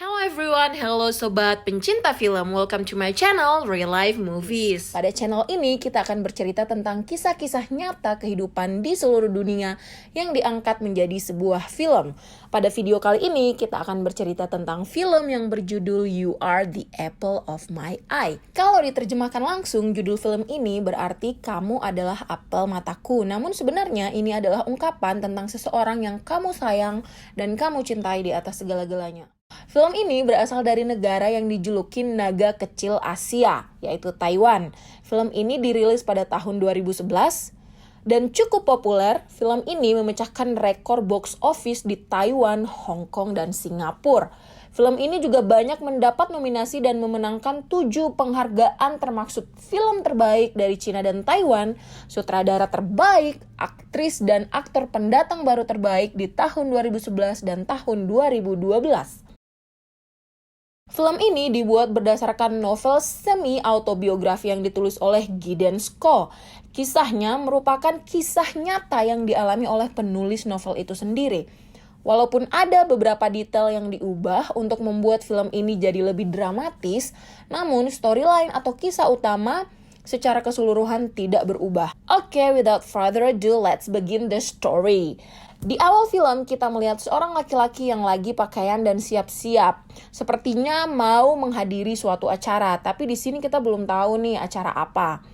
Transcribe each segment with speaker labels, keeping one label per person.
Speaker 1: Hello everyone, hello sobat pencinta film, welcome to my channel Real Life Movies. Pada channel ini kita akan bercerita tentang kisah-kisah nyata kehidupan di seluruh dunia yang diangkat menjadi sebuah film. Pada video kali ini kita akan bercerita tentang film yang berjudul You Are the Apple of My Eye. Kalau diterjemahkan langsung, judul film ini berarti kamu adalah apel mataku. Namun sebenarnya ini adalah ungkapan tentang seseorang yang kamu sayang dan kamu cintai di atas segala-galanya. Film ini berasal dari negara yang dijuluki naga kecil Asia, yaitu Taiwan. Film ini dirilis pada tahun 2011 dan cukup populer. Film ini memecahkan rekor box office di Taiwan, Hong Kong, dan Singapura. Film ini juga banyak mendapat nominasi dan memenangkan 7 penghargaan termasuk film terbaik dari Cina dan Taiwan, sutradara terbaik, aktris dan aktor pendatang baru terbaik di tahun 2011 dan tahun 2012. Film ini dibuat berdasarkan novel semi-autobiografi yang ditulis oleh Gideon Sko. Kisahnya merupakan kisah nyata yang dialami oleh penulis novel itu sendiri. Walaupun ada beberapa detail yang diubah untuk membuat film ini jadi lebih dramatis, namun storyline atau kisah utama secara keseluruhan tidak berubah. Oke, without further ado, let's begin the story. Di awal film kita melihat seorang laki-laki yang lagi pakaian dan siap-siap. Sepertinya mau menghadiri suatu acara, tapi di sini kita belum tahu nih acara apa.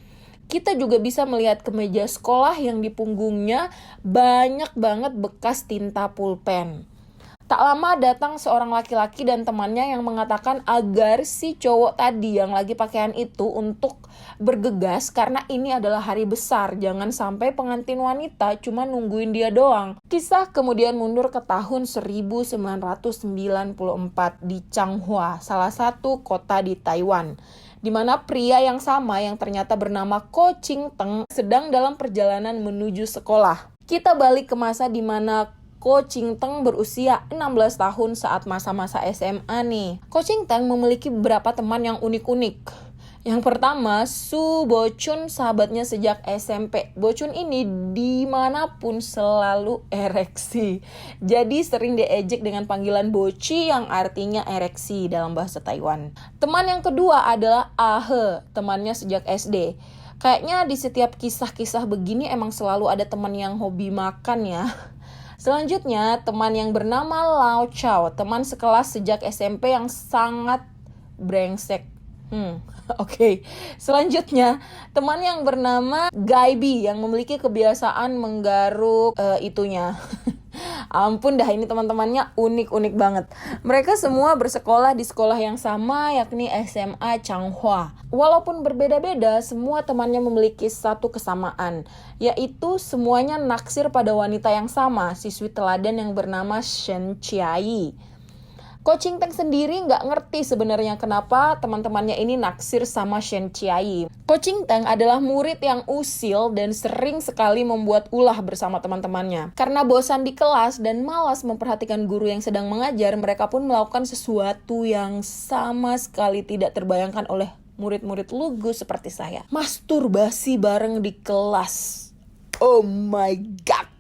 Speaker 1: Kita juga bisa melihat kemeja sekolah yang di punggungnya banyak banget bekas tinta pulpen. Tak lama datang seorang laki-laki dan temannya yang mengatakan agar si cowok tadi yang lagi pakaian itu untuk bergegas karena ini adalah hari besar. Jangan sampai pengantin wanita cuma nungguin dia doang. Kisah kemudian mundur ke tahun 1994 di Changhua, salah satu kota di Taiwan, di mana pria yang sama yang ternyata bernama Ko Ching Teng sedang dalam perjalanan menuju sekolah. Kita balik ke masa di mana Ko Ching Teng berusia 16 tahun saat masa-masa SMA nih. Ko Ching Teng memiliki beberapa teman yang unik-unik. Yang pertama, Su Bo Chun, sahabatnya sejak SMP. Bo Chun ini dimanapun selalu ereksi. Jadi sering diejek dengan panggilan Boci yang artinya ereksi dalam bahasa Taiwan. Teman yang kedua adalah Ah He, temannya sejak SD. Kayaknya di setiap kisah-kisah begini emang selalu ada teman yang hobi makan ya. Selanjutnya, teman yang bernama Lao Chow, teman sekelas sejak SMP yang sangat brengsek. Oke. Selanjutnya, teman yang bernama Gaibi yang memiliki kebiasaan menggaruk itunya. Ampun dah, ini teman-temannya unik-unik banget. Mereka semua bersekolah di sekolah yang sama, yakni SMA Changhua. Walaupun berbeda-beda, semua temannya memiliki satu kesamaan, yaitu semuanya naksir pada wanita yang sama, siswi teladan yang bernama Shen Chiayi. Ko Ching Teng sendiri nggak ngerti sebenarnya kenapa teman-temannya ini naksir sama Shen Chiayi. Ko Ching Teng adalah murid yang usil dan sering sekali membuat ulah bersama teman-temannya. Karena bosan di kelas dan malas memperhatikan guru yang sedang mengajar, mereka pun melakukan sesuatu yang sama sekali tidak terbayangkan oleh murid-murid lugu seperti saya. Masturbasi bareng di kelas. Oh my god.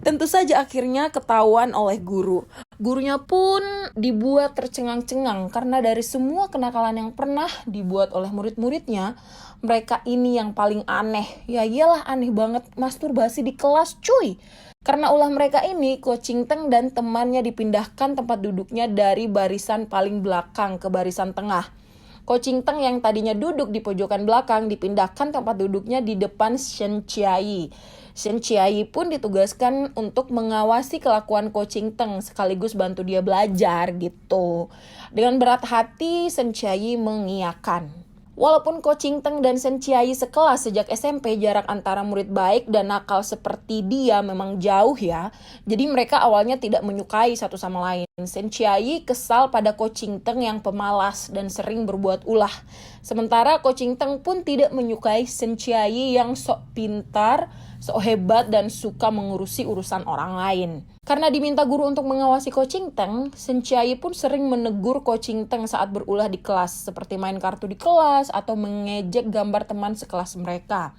Speaker 1: Tentu saja akhirnya ketahuan oleh guru. Gurunya pun dibuat tercengang-cengang karena dari semua kenakalan yang pernah dibuat oleh murid-muridnya, mereka ini yang paling aneh. Ya iyalah, aneh banget masturbasi di kelas cuy. Karena ulah mereka ini, Ko Ching Teng dan temannya dipindahkan tempat duduknya dari barisan paling belakang ke barisan tengah. Ko Ching Teng yang tadinya duduk di pojokan belakang dipindahkan tempat duduknya di depan Shen Chiayi. Shen Chiayi pun ditugaskan untuk mengawasi kelakuan Ko Ching Teng sekaligus bantu dia belajar gitu. Dengan berat hati Shen Chiayi mengiyakan. Walaupun Ko Ching Teng dan Shen Chiayi sekelas sejak SMP, jarak antara murid baik dan nakal seperti dia memang jauh ya. Jadi mereka awalnya tidak menyukai satu sama lain. Shen Chiayi kesal pada Ko Ching Teng yang pemalas dan sering berbuat ulah. Sementara Ko Ching Teng pun tidak menyukai Shen Chiayi yang sok pintar, sok hebat dan suka mengurusi urusan orang lain. Karena diminta guru untuk mengawasi Ko Ching Teng, Shen Chiayi pun sering menegur Ko Ching Teng saat berulah di kelas, seperti main kartu di kelas atau mengejek gambar teman sekelas mereka.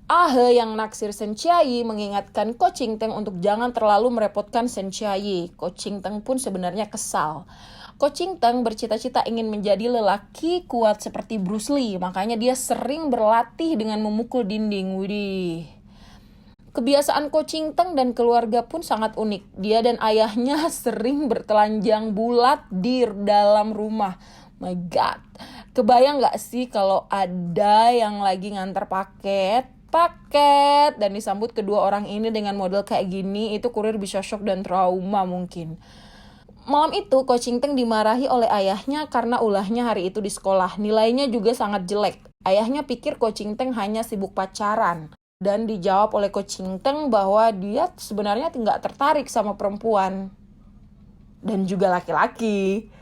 Speaker 1: Ah He yang naksir Shen Chiayi mengingatkan Ko Ching Teng untuk jangan terlalu merepotkan Shen Chiayi. Ko Ching Teng pun sebenarnya kesal. Ko Ching Teng bercita-cita ingin menjadi lelaki kuat seperti Bruce Lee, makanya dia sering berlatih dengan memukul dinding. Widih. Kebiasaan Ko Ching Teng dan keluarga pun sangat unik. Dia dan ayahnya sering bertelanjang bulat di dalam rumah. My God. Kebayang gak sih kalau ada yang lagi ngantar paket dan disambut kedua orang ini dengan model kayak gini, itu kurir bisa shock dan trauma mungkin. Malam itu Ko Ching Teng dimarahi oleh ayahnya karena ulahnya hari itu di sekolah. Nilainya juga sangat jelek. Ayahnya pikir Ko Ching Teng hanya sibuk pacaran. Dan dijawab oleh Ko Ching Teng bahwa dia sebenarnya tidak tertarik sama perempuan. Dan juga laki-laki.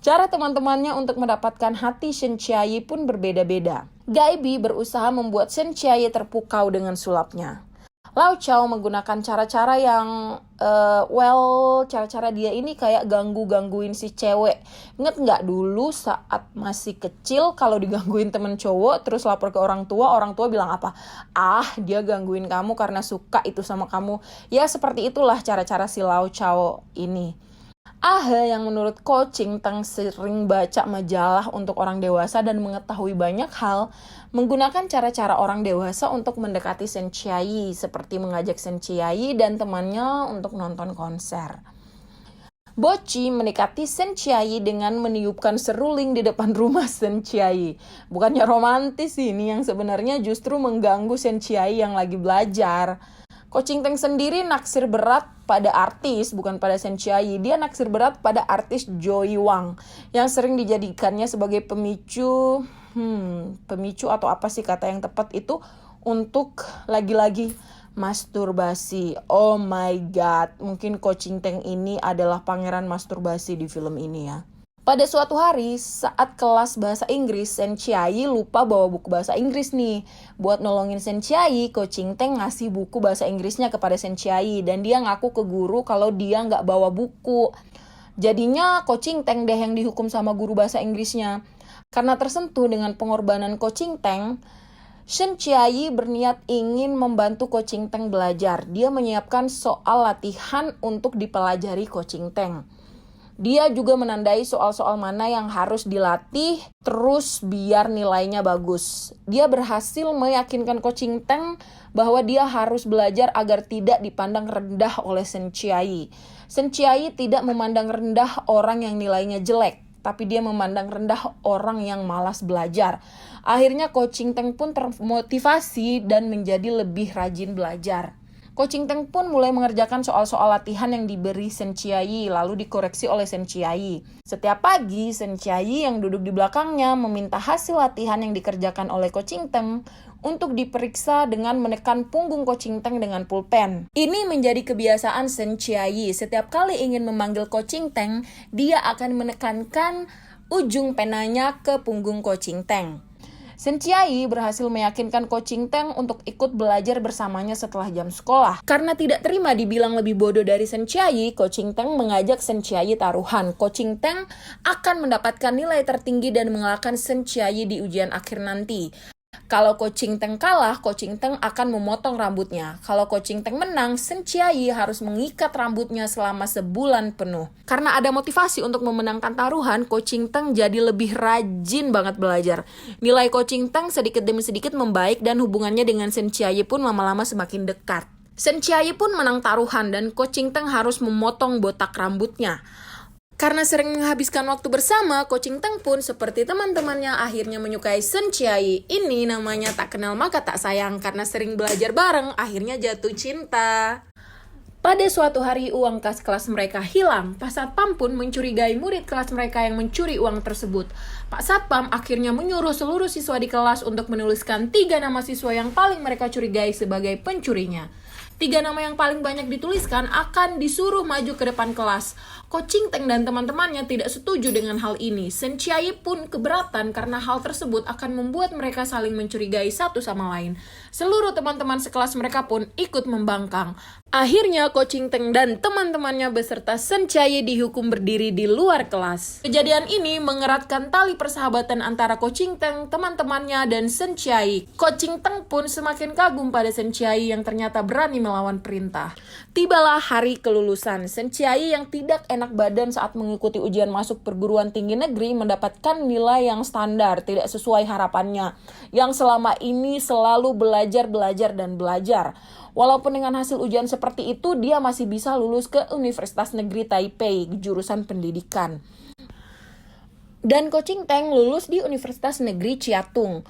Speaker 1: Cara teman-temannya untuk mendapatkan hati Shen Chiayi pun berbeda-beda. Gai Bi berusaha membuat Shen Chiayi terpukau dengan sulapnya. Lau Chao menggunakan cara-cara yang, cara-cara dia ini kayak gangguin si cewek. Ingat nggak dulu saat masih kecil kalau digangguin temen cowok terus lapor ke orang tua bilang apa? Ah, dia gangguin kamu karena suka itu sama kamu. Ya seperti itulah cara-cara si Lau Chao ini. Yang menurut Ko Ching Teng sering baca majalah untuk orang dewasa dan mengetahui banyak hal, menggunakan cara-cara orang dewasa untuk mendekati Shen Chiayi, seperti mengajak Shen Chiayi dan temannya untuk nonton konser. Boci mendekati Shen Chiayi dengan meniupkan seruling di depan rumah Shen Chiayi. Bukannya romantis ini, yang sebenarnya justru mengganggu Shen Chiayi yang lagi belajar. Ko Ching Teng sendiri naksir berat pada artis, bukan pada Shen Chiayi. Dia naksir berat pada artis Joey Wang yang sering dijadikannya sebagai pemicu atau apa sih kata yang tepat itu, untuk lagi-lagi masturbasi. Oh my God, mungkin Ko Ching Teng ini adalah pangeran masturbasi di film ini ya. Pada suatu hari, saat kelas bahasa Inggris, Shen Chiayi lupa bawa buku bahasa Inggris nih. Buat nolongin Shen Chiayi, Ko Ching Teng ngasih buku bahasa Inggrisnya kepada Shen Chiayi. Dan dia ngaku ke guru kalau dia nggak bawa buku. Jadinya Ko Ching Teng deh yang dihukum sama guru bahasa Inggrisnya. Karena tersentuh dengan pengorbanan Ko Ching Teng, Shen Chiayi berniat ingin membantu Ko Ching Teng belajar. Dia menyiapkan soal latihan untuk dipelajari Ko Ching Teng. Dia juga menandai soal-soal mana yang harus dilatih terus biar nilainya bagus. Dia berhasil meyakinkan Ko Ching Teng bahwa dia harus belajar agar tidak dipandang rendah oleh Shen Chiayi. Shen Chiayi tidak memandang rendah orang yang nilainya jelek, tapi dia memandang rendah orang yang malas belajar. Akhirnya Ko Ching Teng pun termotivasi dan menjadi lebih rajin belajar. Ko Ching Teng pun mulai mengerjakan soal-soal latihan yang diberi Shen Chiayi, lalu dikoreksi oleh Shen Chiayi. Setiap pagi, Shen Chiayi yang duduk di belakangnya meminta hasil latihan yang dikerjakan oleh Ko Ching Teng untuk diperiksa dengan menekan punggung Ko Ching Teng dengan pulpen. Ini menjadi kebiasaan Shen Chiayi. Setiap kali ingin memanggil Ko Ching Teng, dia akan menekankan ujung penanya ke punggung Ko Ching Teng. Shen Chiayi berhasil meyakinkan Ko Ching Teng untuk ikut belajar bersamanya setelah jam sekolah. Karena tidak terima dibilang lebih bodoh dari Shen Chiayi, Ko Ching Teng mengajak Shen Chiayi taruhan. Ko Ching Teng akan mendapatkan nilai tertinggi dan mengalahkan Shen Chiayi di ujian akhir nanti. Kalau Ko Ching Teng kalah, Ko Ching Teng akan memotong rambutnya. Kalau Ko Ching Teng menang, Shen Chiayi harus mengikat rambutnya selama sebulan penuh. Karena ada motivasi untuk memenangkan taruhan, Ko Ching Teng jadi lebih rajin banget belajar. Nilai Ko Ching Teng sedikit demi sedikit membaik dan hubungannya dengan Shen Chiayi pun lama-lama semakin dekat. Shen Chiayi pun menang taruhan dan Ko Ching Teng harus memotong botak rambutnya. Karena sering menghabiskan waktu bersama, Ko Ching Teng pun seperti teman-temannya akhirnya menyukai Shen Chiayi. Ini namanya tak kenal maka tak sayang, karena sering belajar bareng, akhirnya jatuh cinta. Pada suatu hari uang kas kelas mereka hilang. Pak Satpam pun mencurigai murid kelas mereka yang mencuri uang tersebut. Pak Satpam akhirnya menyuruh seluruh siswa di kelas untuk menuliskan 3 nama siswa yang paling mereka curigai sebagai pencurinya. 3 nama yang paling banyak dituliskan akan disuruh maju ke depan kelas. Ko Ching Teng dan teman-temannya tidak setuju dengan hal ini. Shen Chiayi pun keberatan karena hal tersebut akan membuat mereka saling mencurigai satu sama lain. Seluruh teman-teman sekelas mereka pun ikut membangkang. Akhirnya Ko Ching Teng dan teman-temannya beserta Shen Chiayi dihukum berdiri di luar kelas. Kejadian ini mengeratkan tali persahabatan antara Ko Ching Teng, teman-temannya, dan Shen Chiayi. Ko Ching Teng pun semakin kagum pada Shen Chiayi yang ternyata berani melawan perintah. Tibalah hari kelulusan. Sen Chiayi yang tidak enak badan saat mengikuti ujian masuk perguruan tinggi negeri mendapatkan nilai yang standar, tidak sesuai harapannya, yang selama ini selalu belajar dan belajar. Walaupun dengan hasil ujian seperti itu, dia masih bisa lulus ke Universitas Negeri Taipei, jurusan pendidikan. Dan Ko Ching Teng lulus di Universitas Negeri Chiatung.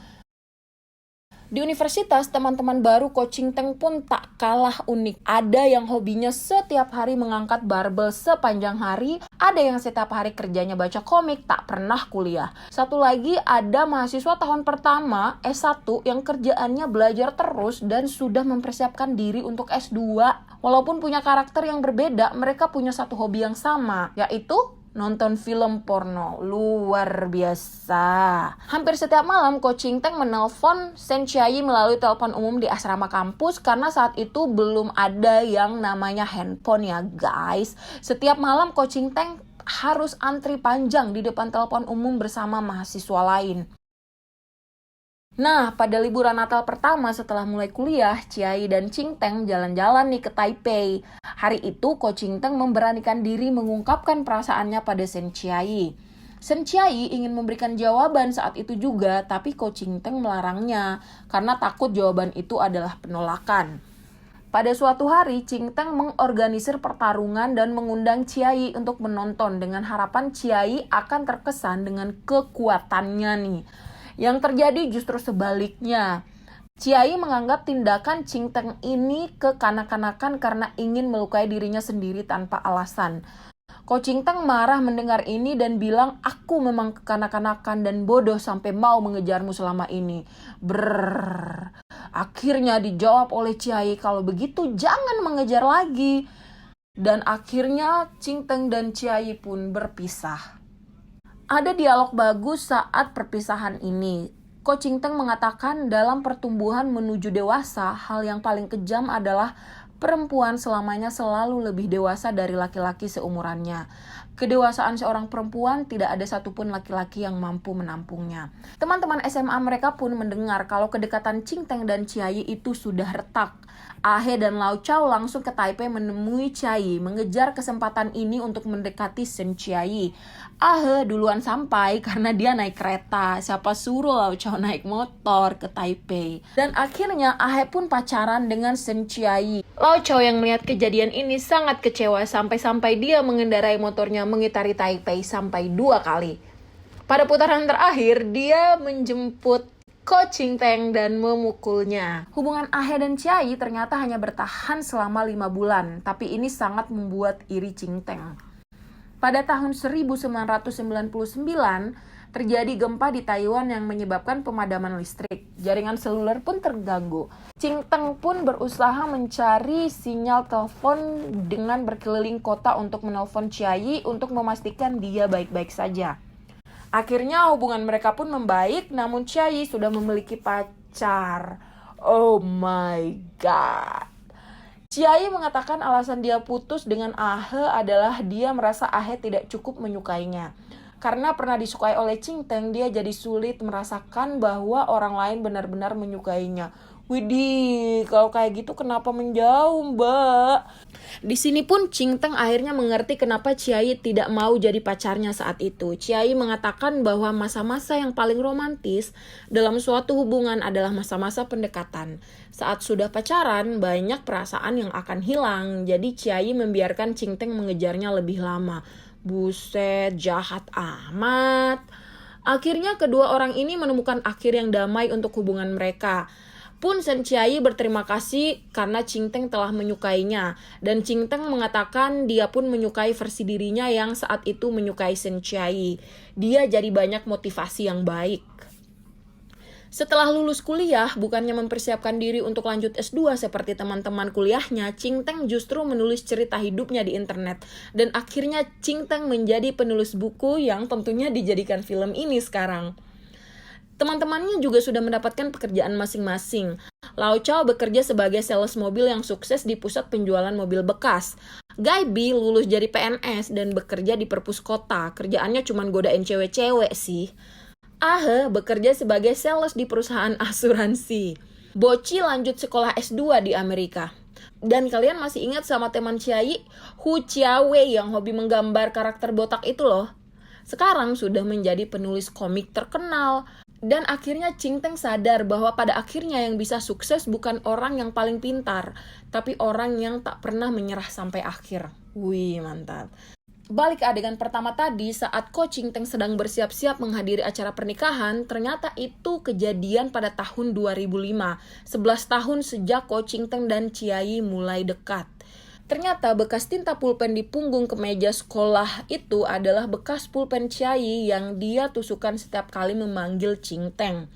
Speaker 1: Di universitas, teman-teman baru Ko Ching Teng pun tak kalah unik. Ada yang hobinya setiap hari mengangkat barbel sepanjang hari, ada yang setiap hari kerjanya baca komik, tak pernah kuliah. Satu lagi ada mahasiswa tahun pertama S1 yang kerjaannya belajar terus dan sudah mempersiapkan diri untuk S2. Walaupun punya karakter yang berbeda, mereka punya satu hobi yang sama, yaitu nonton film porno. Luar biasa. Hampir setiap malam Ko Ching Teng menelpon Sen Chiayi melalui telepon umum di asrama kampus karena saat itu belum ada yang namanya handphone ya guys. Setiap malam Ko Ching Teng harus antri panjang di depan telepon umum bersama mahasiswa lain. Nah, pada liburan Natal pertama setelah mulai kuliah, Chiayi dan Ching Teng jalan-jalan nih ke Taipei. Hari itu, Ko Ching Teng memberanikan diri mengungkapkan perasaannya pada Sen Chiayi. Sen Chiayi ingin memberikan jawaban saat itu juga, tapi Ko Ching Teng melarangnya karena takut jawaban itu adalah penolakan. Pada suatu hari, Ching Teng mengorganisir pertarungan dan mengundang Chiayi untuk menonton dengan harapan Chiayi akan terkesan dengan kekuatannya nih. Yang terjadi justru sebaliknya. Chiayi menganggap tindakan Ching Teng ini kekanak-kanakan karena ingin melukai dirinya sendiri tanpa alasan. Ko Ching Teng marah mendengar ini dan bilang, aku memang kekanak-kanakan dan bodoh sampai mau mengejarmu selama ini. Akhirnya dijawab oleh Chiayi, kalau begitu jangan mengejar lagi. Dan akhirnya Ching Teng dan Chiayi pun berpisah. Ada dialog bagus saat perpisahan ini. Ko Ching Teng mengatakan dalam pertumbuhan menuju dewasa, hal yang paling kejam adalah perempuan selamanya selalu lebih dewasa dari laki-laki seumurannya. Kedewasaan seorang perempuan tidak ada satupun laki-laki yang mampu menampungnya. Teman-teman SMA mereka pun mendengar kalau kedekatan Ching Teng dan Chiayi itu sudah retak. Ahe dan Lau Chow langsung ke Taipei menemui Chiayi, mengejar kesempatan ini untuk mendekati Sen Chiayi. Ahe duluan sampai karena dia naik kereta, siapa suruh Lau Chow naik motor ke Taipei. Dan akhirnya Ahe pun pacaran dengan Sen Chiayi. Lau Chow yang melihat kejadian ini sangat kecewa sampai-sampai dia mengendarai motornya mengitari Taipei sampai 2 kali. Pada putaran terakhir, dia menjemput Ko Ching Teng dan memukulnya. Hubungan Ahe dan Chiayi ternyata hanya bertahan selama 5 bulan, tapi ini sangat membuat iri Ching Teng. Pada tahun 1999, terjadi gempa di Taiwan yang menyebabkan pemadaman listrik. Jaringan seluler pun terganggu. Ching Teng pun berusaha mencari sinyal telepon dengan berkeliling kota untuk menelpon Chiayi untuk memastikan dia baik-baik saja. Akhirnya hubungan mereka pun membaik, namun Chiayi sudah memiliki pacar. Oh my god. Chiayi mengatakan alasan dia putus dengan Ahe adalah dia merasa Ahe tidak cukup menyukainya. Karena pernah disukai oleh Ching Teng, dia jadi sulit merasakan bahwa orang lain benar-benar menyukainya. Widih, kalau kayak gitu kenapa menjauh, Mbak? Di sini pun Ching Teng akhirnya mengerti kenapa Chiayi tidak mau jadi pacarnya saat itu. Chiayi mengatakan bahwa masa-masa yang paling romantis dalam suatu hubungan adalah masa-masa pendekatan. Saat sudah pacaran, banyak perasaan yang akan hilang. Jadi Chiayi membiarkan Ching Teng mengejarnya lebih lama. Buset, jahat amat. Akhirnya kedua orang ini menemukan akhir yang damai untuk hubungan mereka. Pun Sen Chiayi berterima kasih karena Ching Teng telah menyukainya. Dan Ching Teng mengatakan dia pun menyukai versi dirinya yang saat itu menyukai Sen Chiayi. Dia jadi banyak motivasi yang baik. Setelah lulus kuliah, bukannya mempersiapkan diri untuk lanjut S2 seperti teman-teman kuliahnya, Ching Teng justru menulis cerita hidupnya di internet. Dan akhirnya Ching Teng menjadi penulis buku yang tentunya dijadikan film ini sekarang. Teman-temannya juga sudah mendapatkan pekerjaan masing-masing. Lau Chow bekerja sebagai sales mobil yang sukses di pusat penjualan mobil bekas. Gai Bi lulus jadi PNS dan bekerja di perpus kota. Kerjaannya cuma godain cewek-cewek sih. Ahe bekerja sebagai sales di perusahaan asuransi. Boci lanjut sekolah S2 di Amerika. Dan kalian masih ingat sama teman Chiayi, Hu Chiawei yang hobi menggambar karakter botak itu loh. Sekarang sudah menjadi penulis komik terkenal. Dan akhirnya Ching Teng sadar bahwa pada akhirnya yang bisa sukses bukan orang yang paling pintar, tapi orang yang tak pernah menyerah sampai akhir. Wih, mantap. Balik ke adegan pertama tadi, saat Ko Ching Teng sedang bersiap-siap menghadiri acara pernikahan, ternyata itu kejadian pada tahun 2005, 11 tahun sejak Ko Ching Teng dan Chiayi mulai dekat. Ternyata bekas tinta pulpen di punggung kemeja sekolah itu adalah bekas pulpen Chiayi yang dia tusukan setiap kali memanggil Ching Teng.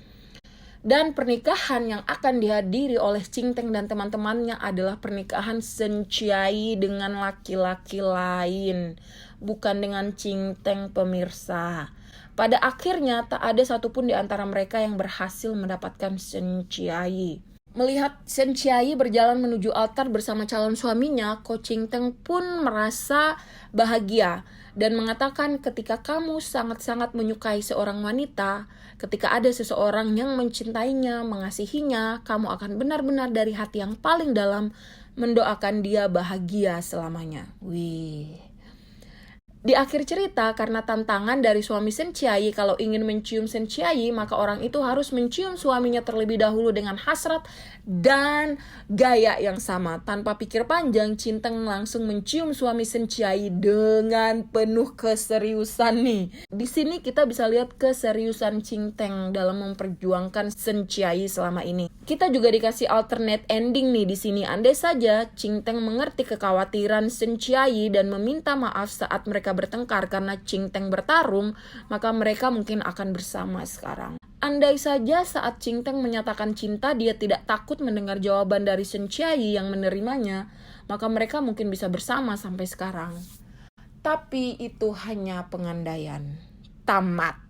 Speaker 1: Dan pernikahan yang akan dihadiri oleh Ching Teng dan teman-temannya adalah pernikahan Shen Chiayi dengan laki-laki lain, bukan dengan Ching Teng, pemirsa. Pada akhirnya tak ada satupun di antara mereka yang berhasil mendapatkan Shen Chiayi. Melihat Shen Chiayi berjalan menuju altar bersama calon suaminya, Ko Ching Teng pun merasa bahagia dan mengatakan ketika kamu sangat-sangat menyukai seorang wanita, ketika ada seseorang yang mencintainya, mengasihinya, kamu akan benar-benar dari hati yang paling dalam mendoakan dia bahagia selamanya. Wih. Di akhir cerita, karena tantangan dari suami Shen Chiayi kalau ingin mencium Shen Chiayi, maka orang itu harus mencium suaminya terlebih dahulu dengan hasrat dan gaya yang sama. Tanpa pikir panjang, Ching Teng langsung mencium suami Shen Chiayi dengan penuh keseriusan nih. Di sini kita bisa lihat keseriusan Ching Teng dalam memperjuangkan Shen Chiayi selama ini. Kita juga dikasih alternate ending nih di sini. Andai saja Ching Teng mengerti kekhawatiran Shen Chiayi dan meminta maaf saat mereka bertengkar karena Ching Teng bertarung, maka mereka mungkin akan bersama sekarang. Andai saja saat Ching Teng menyatakan cinta, dia tidak takut mendengar jawaban dari Shen Chiayi yang menerimanya, maka mereka mungkin bisa bersama sampai sekarang. Tapi itu hanya pengandaian. Tamat.